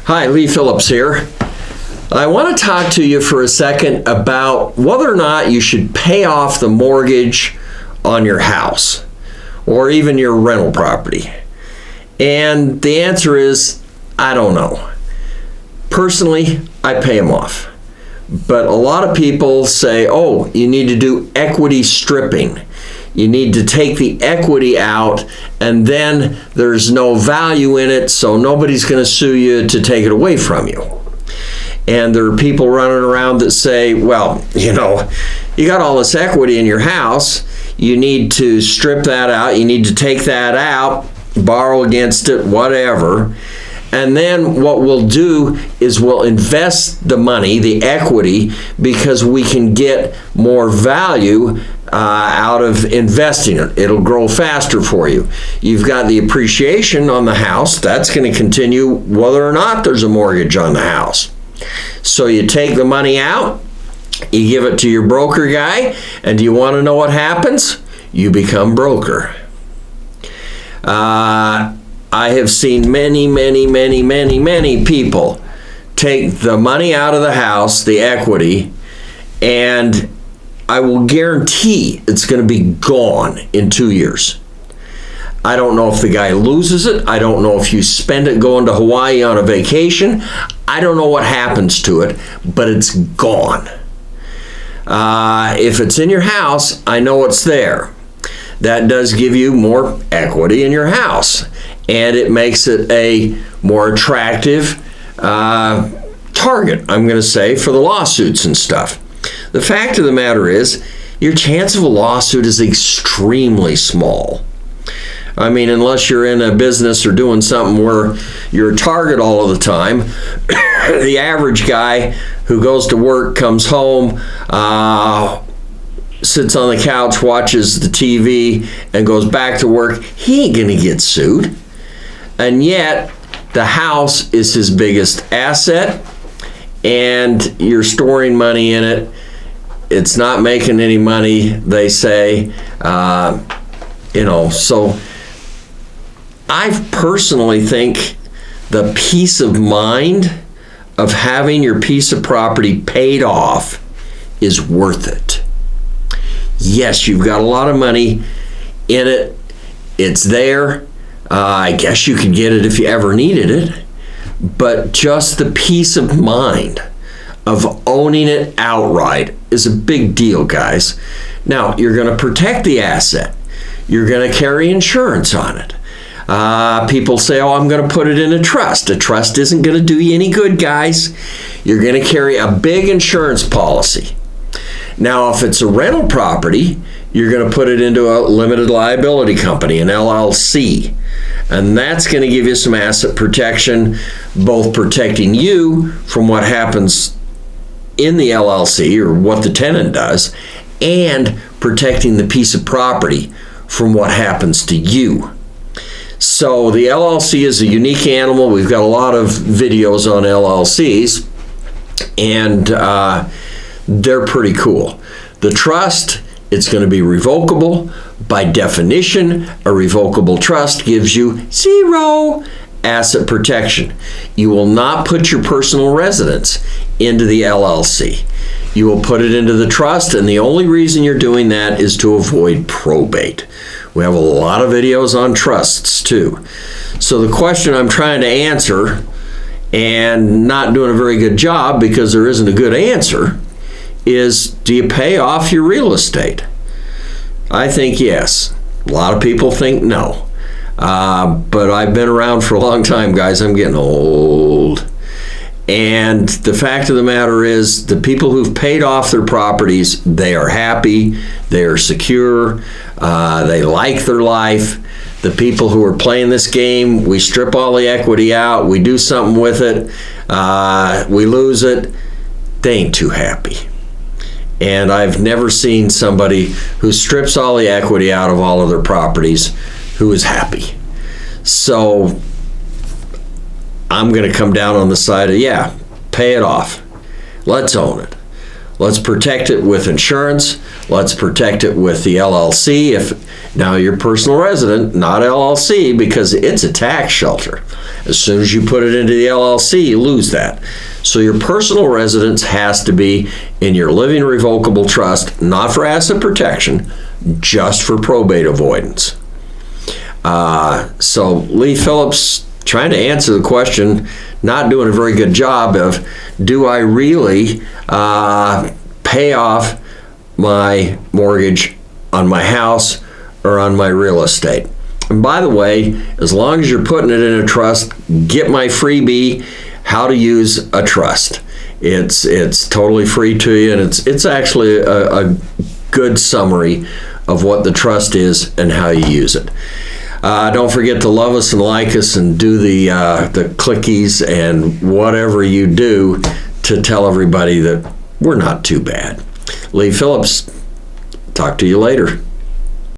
Hi, Lee Phillips here. I want to talk to you for a second about whether or not you should pay off the mortgage on your house or even your rental property. And the answer is, I don't know. Personally, I pay them off. But a lot of people say, oh, you need to do equity stripping. You need to take the equity out, and then there's no value in it, so nobody's going to sue you to take it away from you. And there are people running around that say, well, you got all this equity in your house, you need to strip that out, you need to take that out, borrow against it, whatever. And then what we'll do is we'll invest the money, the equity, because we can get more value out of investing it. It'll grow faster for you. You've got the appreciation on the house. That's going to continue whether or not there's a mortgage on the house. So you take the money out, you give it to your broker guy, and do you want to know what happens? You become broker. I have seen many people take the money out of the house, the equity, and I will guarantee it's going to be gone in 2 years. I don't know if the guy loses it. I don't know if you spend it going to Hawaii on a vacation. I don't know what happens to it, but it's gone. If it's in your house, I know it's there. That does give you more equity in your house, and it makes it a more attractive target, I'm going to say, for the lawsuits and stuff. The fact of the matter is, your chance of a lawsuit is extremely small. I mean, unless you're in a business or doing something where you're a target all of the time, the average guy who goes to work, comes home, sits on the couch, watches the TV, and goes back to work, he ain't gonna get sued. And yet, the house is his biggest asset, and you're storing money in it. It's not making any money, they say. So I personally think the peace of mind of having your piece of property paid off is worth it. Yes, you've got a lot of money in it. It's there. I guess you could get it if you ever needed it. But just the peace of mind of owning it outright is a big deal, guys. Now, you're going to protect the asset. You're going to carry insurance on it. People say, oh, I'm going to put it in a trust. A trust isn't going to do you any good, guys. You're going to carry a big insurance policy. Now, if it's a rental property, you're going to put it into a limited liability company, an LLC. And that's going to give you some asset protection, both protecting you from what happens in the LLC or what the tenant does, and protecting the piece of property from what happens to you. So the LLC is a unique animal. We've got a lot of videos on LLCs, and they're pretty cool. The trust, it's going to be revocable. By definition, a revocable trust gives you 0 asset protection. You will not put your personal residence into the LLC. You will put it into the trust, and the only reason you're doing that is to avoid probate. We have a lot of videos on trusts too. So the question I'm trying to answer, and not doing a very good job because there isn't a good answer, is do you pay off your real estate? I think yes. A lot of people think no. But I've been around for a long time, guys. I'm getting old. And the fact of the matter is, the people who've paid off their properties, they are happy, they are secure, they like their life. The people who are playing this game, we strip all the equity out, we do something with it, we lose it, they ain't too happy. And I've never seen somebody who strips all the equity out of all of their properties who is happy. So I'm going to come down on the side of, yeah, pay it off. Let's own it. Let's protect it with insurance. Let's protect it with the LLC. If now you're personal resident, not LLC, because it's a tax shelter. As soon as you put it into the LLC, you lose that. So your personal residence has to be in your living revocable trust, not for asset protection, just for probate avoidance. So Lee Phillips, trying to answer the question, not doing a very good job of, do I really pay off my mortgage on my house or on my real estate? And by the way, as long as you're putting it in a trust, get my freebie, How to Use a Trust. It's totally free to you, and it's actually a good summary of what the trust is and how you use it. Don't forget to love us and like us and do the clickies and whatever you do to tell everybody that we're not too bad. Lee Phillips, talk to you later.